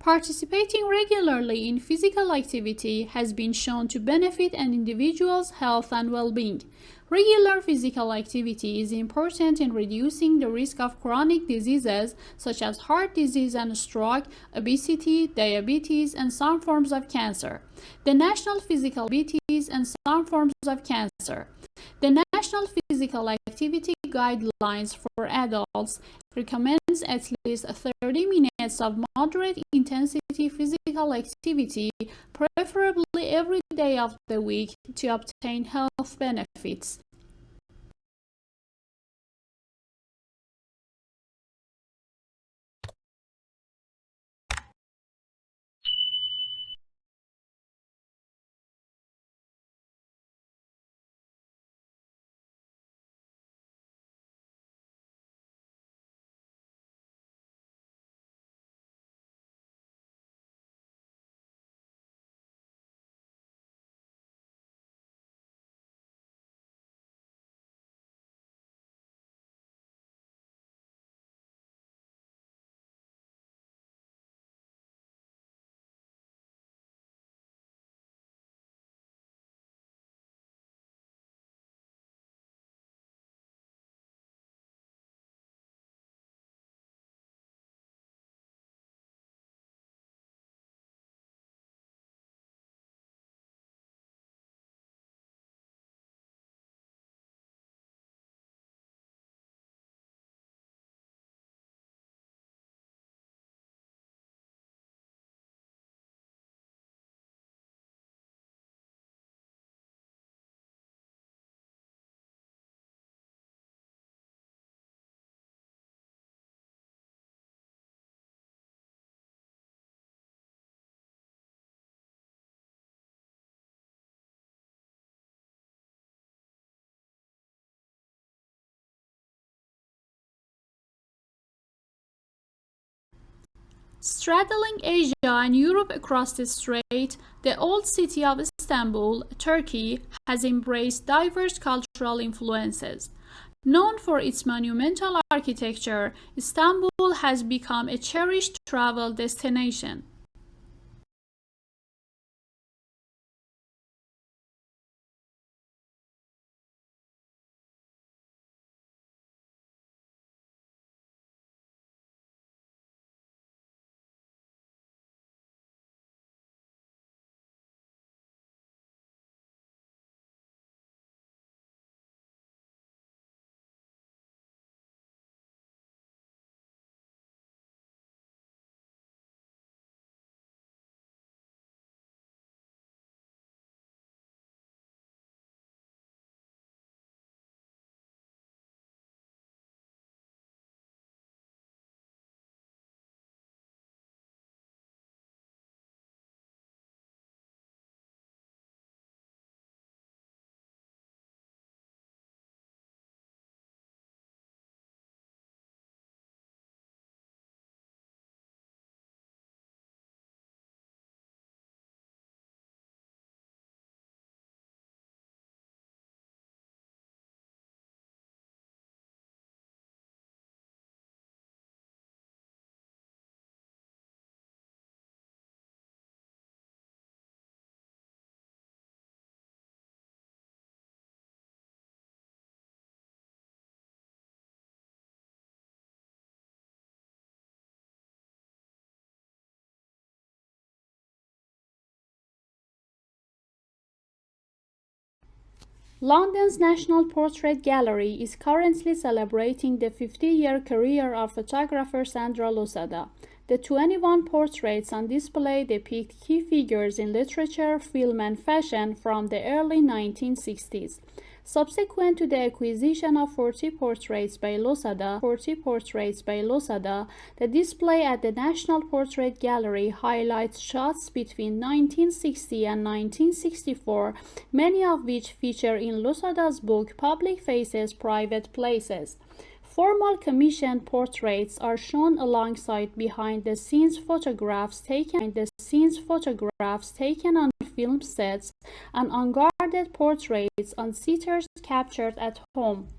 Participating regularly in physical activity has been shown to benefit an individual's health and well-being. Regular physical activity is important in reducing the risk of chronic diseases such as heart disease and stroke, obesity, diabetes, and some forms of cancer. The National Physical Activities and some forms of cancer. The National Physical Activity Guidelines for adults recommends at least 30 minutes of moderate intensity physical activity, preferably every day of the week, to obtain health benefits. Straddling Asia and Europe across the strait, the old city of Istanbul, Turkey, has embraced diverse cultural influences. Known for its monumental architecture, Istanbul has become a cherished travel destination. London's National Portrait Gallery is currently celebrating the 50-year career of photographer Sandra Losada. The 21 portraits on display depict key figures in literature, film, and fashion from the early 1960s. Subsequent to the acquisition of 40 portraits by Losada, the display at the National Portrait Gallery highlights shots between 1960 and 1964, many of which feature in Losada's book Public Faces, Private Places. Formal commissioned portraits are shown alongside behind-the-scenes photographs taken on film sets and unguarded portraits on sitters captured at home.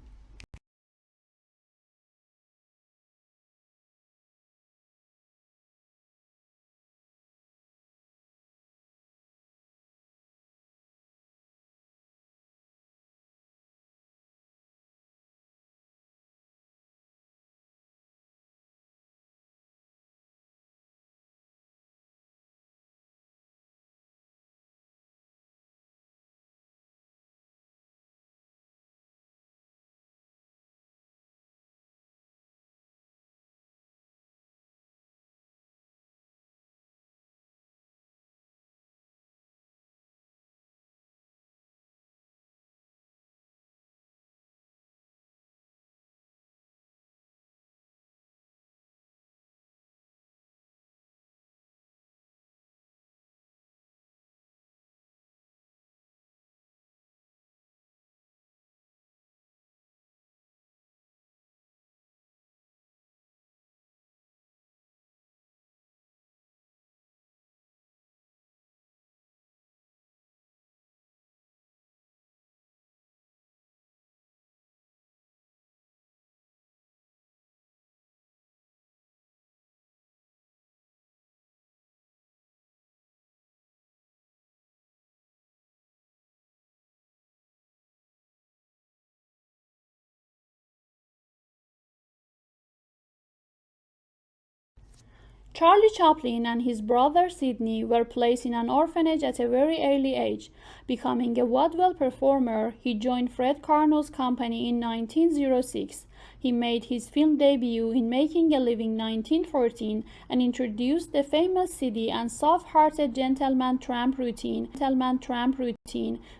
Charlie Chaplin and his brother Sidney were placed in an orphanage at a very early age. Becoming a vaudeville performer, he joined Fred Carnot's company in 1906. He made his film debut in Making a Living 1914 and introduced the famous seedy and soft-hearted gentleman tramp routine,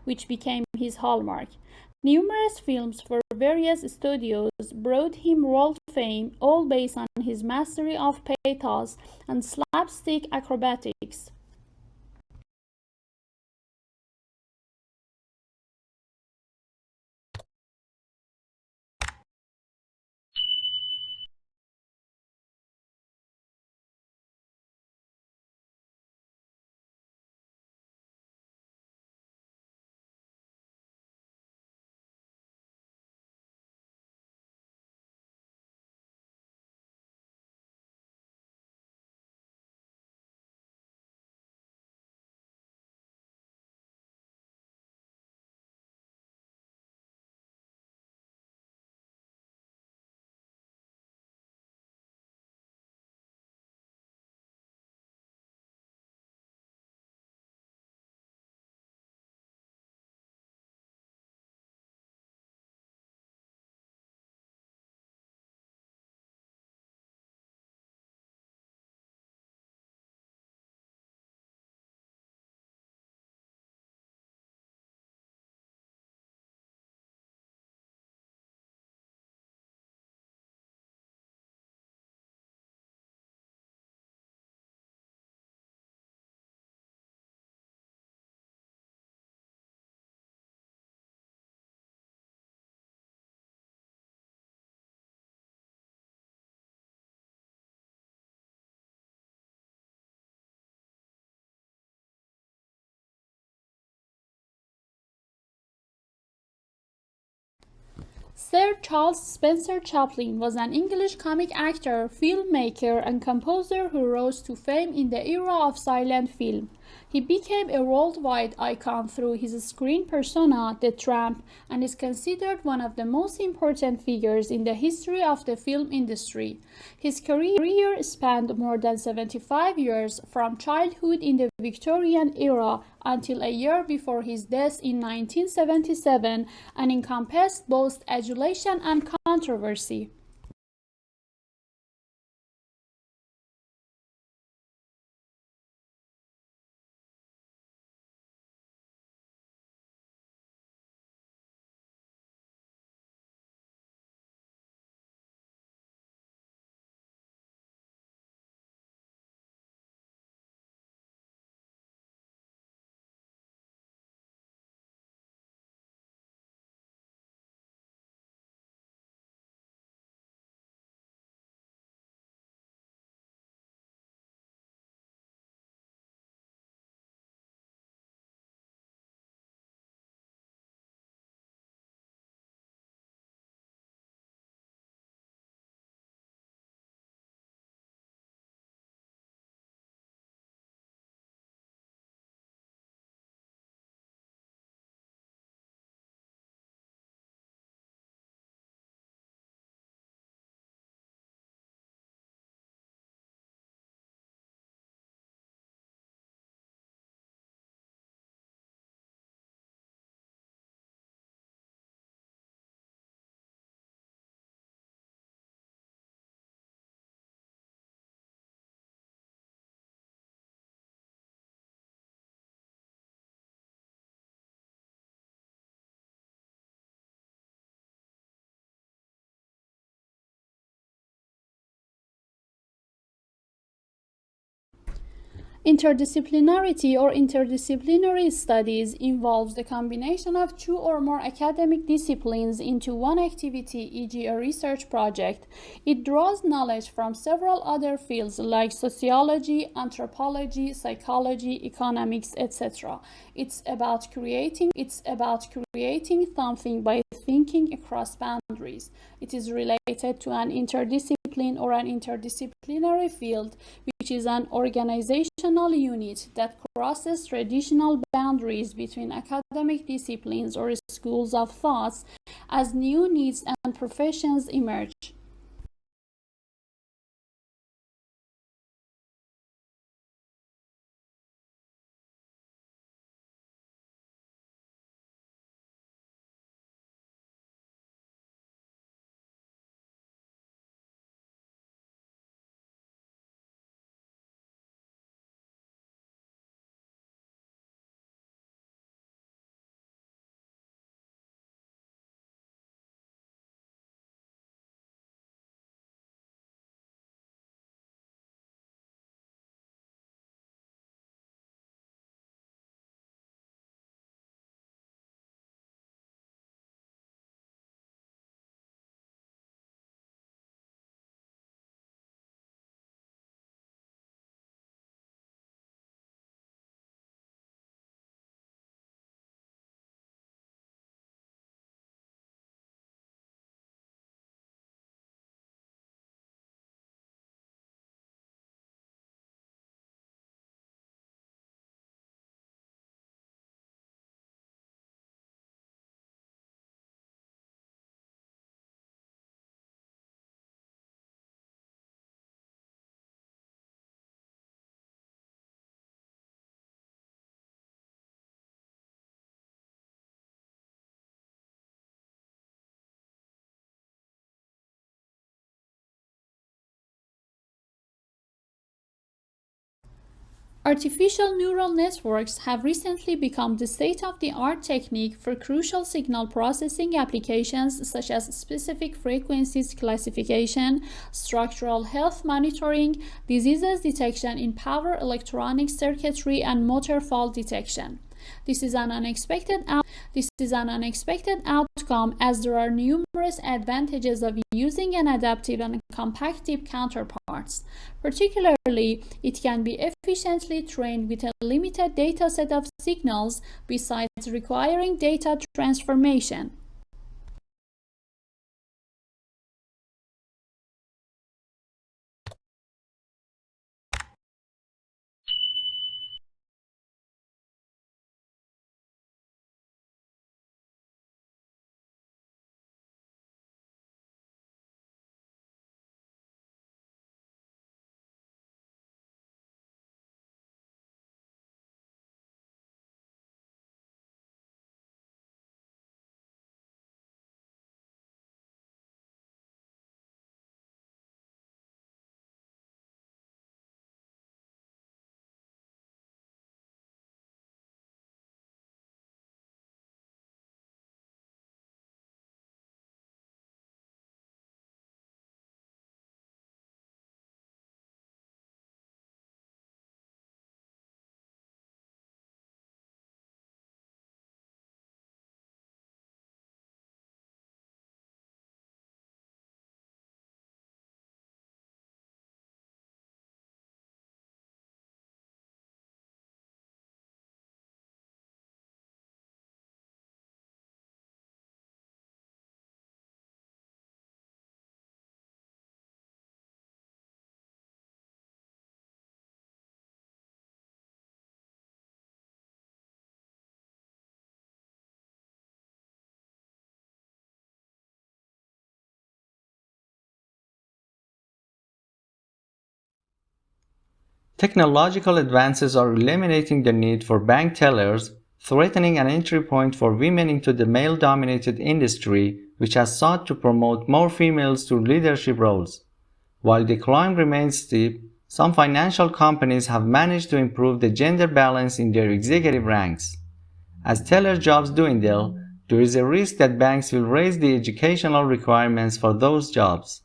which became his hallmark. Numerous films for various studios brought him world fame, all based on his mastery of pathos and slapstick acrobatics. Sir Charles Spencer Chaplin was an English comic actor, filmmaker, and composer who rose to fame in the era of silent film. He became a worldwide icon through his screen persona, the Tramp, and is considered one of the most important figures in the history of the film industry. His career spanned more than 75 years, from childhood in the Victorian era until a year before his death in 1977, and encompassed both adulation and controversy. Interdisciplinarity or interdisciplinary studies involves the combination of two or more academic disciplines into one activity, e.g., a research project. It draws knowledge from several other fields like sociology, anthropology, psychology, economics, etc. It's about creating something by thinking across boundaries. It is related to an interdiscipline or an interdisciplinary field, which is an organizational unit that crosses traditional boundaries between academic disciplines or schools of thought as new needs and professions emerge. Artificial neural networks have recently become the state-of-the-art technique for crucial signal processing applications such as specific frequencies classification, structural health monitoring, diseases detection in power electronic circuitry, and motor fault detection. This is an unexpected outcome as there are numerous advantages of using an adaptive and compactive counterparts. Particularly, it can be efficiently trained with a limited dataset of signals besides requiring data transformation. Technological advances are eliminating the need for bank tellers, threatening an entry point for women into the male-dominated industry, which has sought to promote more females to leadership roles. While the climb remains steep, some financial companies have managed to improve the gender balance in their executive ranks. As teller jobs dwindle, there is a risk that banks will raise the educational requirements for those jobs.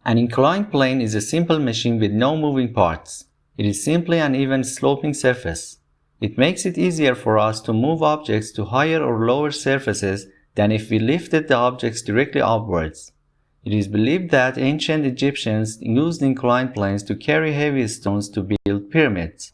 An inclined plane is a simple machine with no moving parts. It is simply an even sloping surface. It makes it easier for us to move objects to higher or lower surfaces than if we lifted the objects directly upwards. It is believed that ancient Egyptians used inclined planes to carry heavy stones to build pyramids.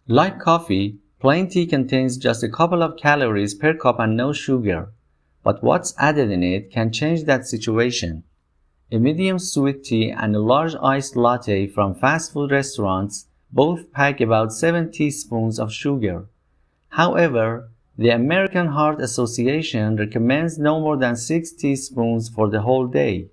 Like coffee, plain tea contains just a couple of calories per cup and no sugar, but what's added in it can change that situation. A medium sweet tea and a large iced latte from fast food restaurants both pack about 7 teaspoons of sugar. However, the American Heart Association recommends no more than 6 teaspoons for the whole day.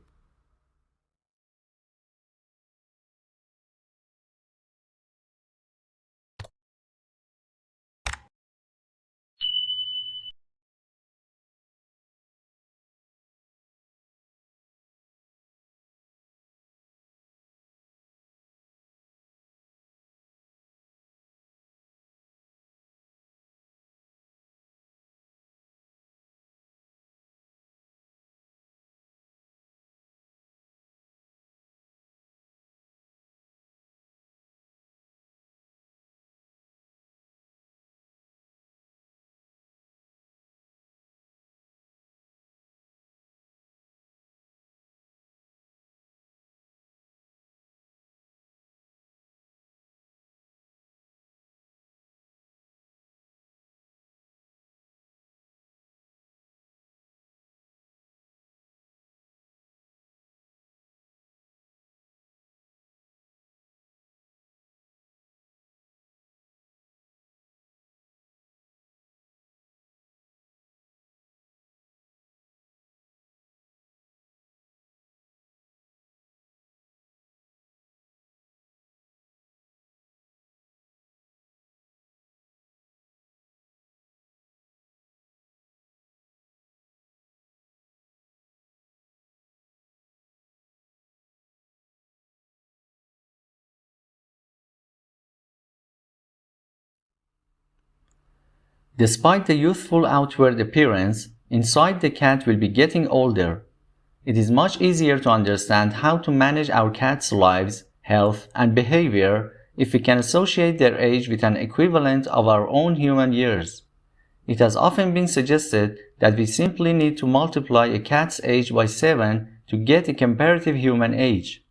Despite the youthful outward appearance, inside the cat will be getting older. It is much easier to understand how to manage our cats' lives, health, and behavior if we can associate their age with an equivalent of our own human years. It has often been suggested that we simply need to multiply a cat's age by 7 to get a comparative human age.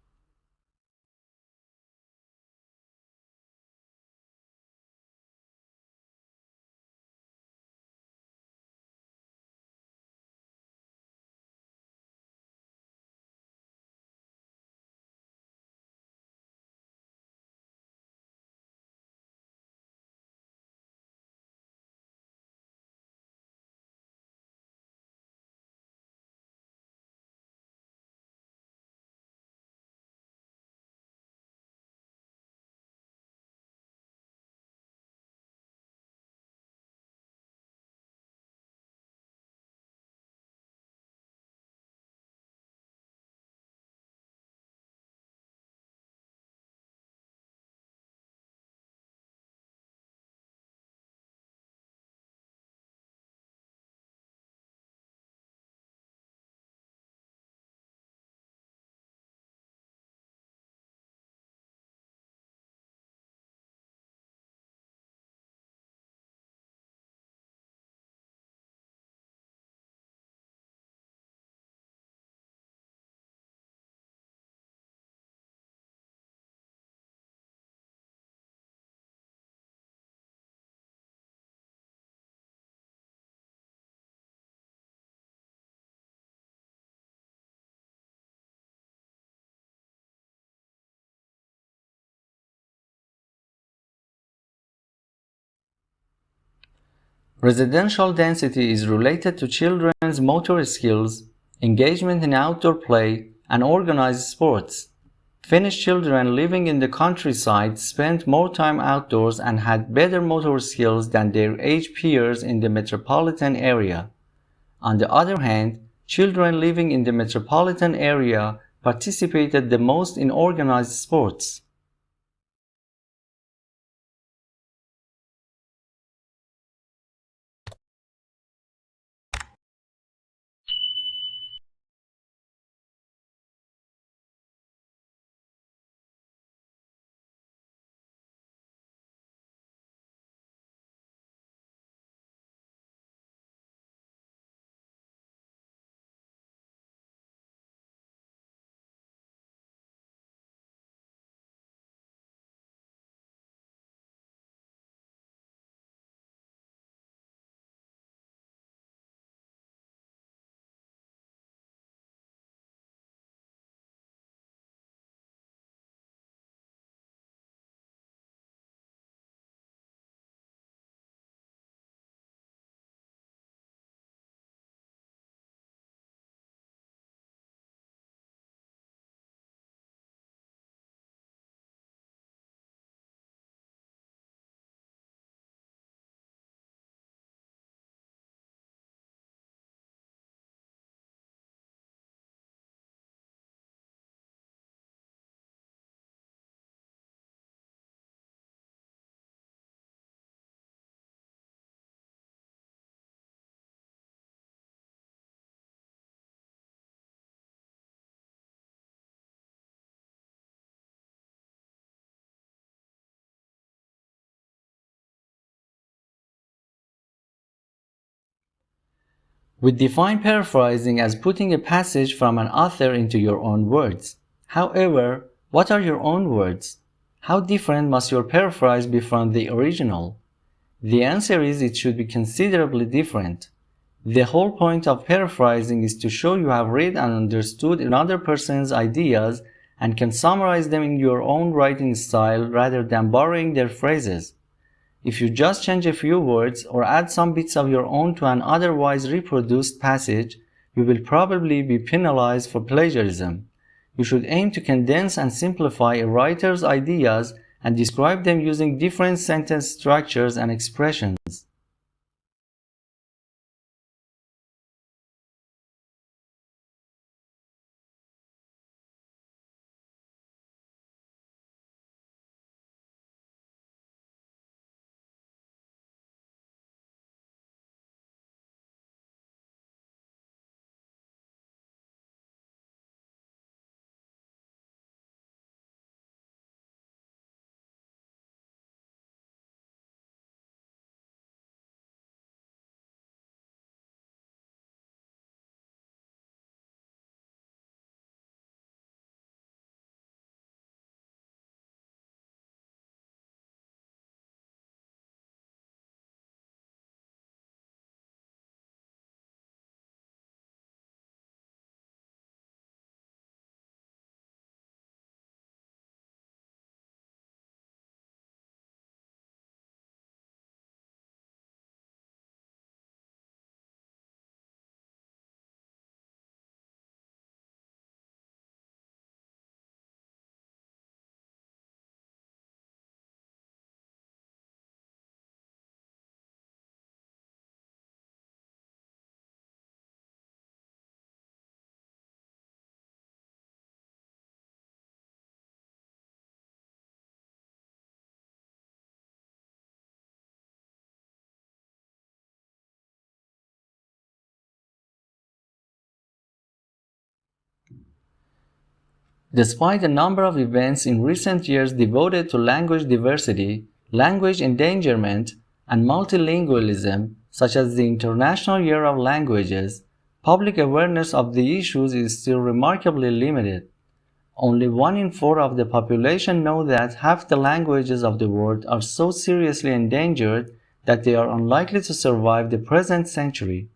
Residential density is related to children's motor skills, engagement in outdoor play, and organized sports. Finnish children living in the countryside spent more time outdoors and had better motor skills than their age peers in the metropolitan area. On the other hand, children living in the metropolitan area participated the most in organized sports. We define paraphrasing as putting a passage from an author into your own words. However, what are your own words? How different must your paraphrase be from the original? The answer is it should be considerably different. The whole point of paraphrasing is to show you have read and understood another person's ideas and can summarize them in your own writing style rather than borrowing their phrases. If you just change a few words or add some bits of your own to an otherwise reproduced passage, you will probably be penalized for plagiarism. You should aim to condense and simplify a writer's ideas and describe them using different sentence structures and expressions. Despite a number of events in recent years devoted to language diversity, language endangerment, and multilingualism, such as the International Year of Languages, public awareness of the issues is still remarkably limited. Only 1 in 4 of the population know that half the languages of the world are so seriously endangered that they are unlikely to survive the present century.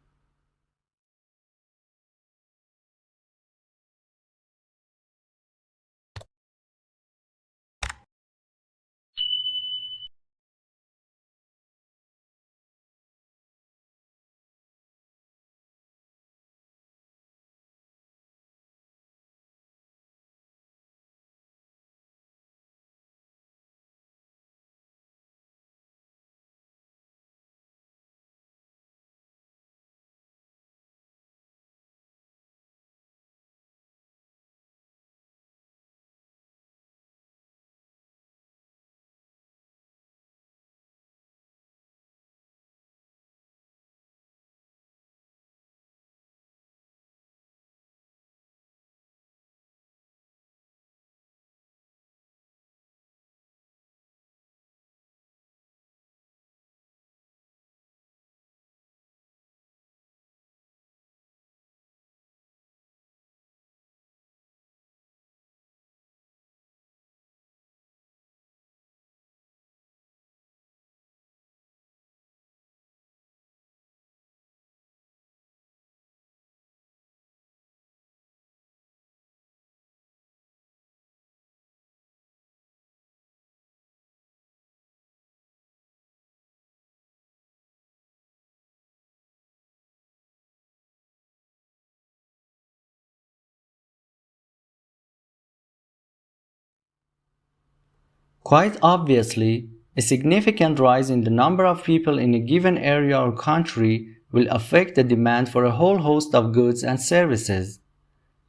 Quite obviously, a significant rise in the number of people in a given area or country will affect the demand for a whole host of goods and services.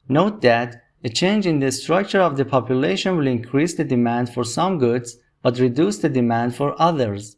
Note that a change in the structure of the population will increase the demand for some goods but reduce the demand for others.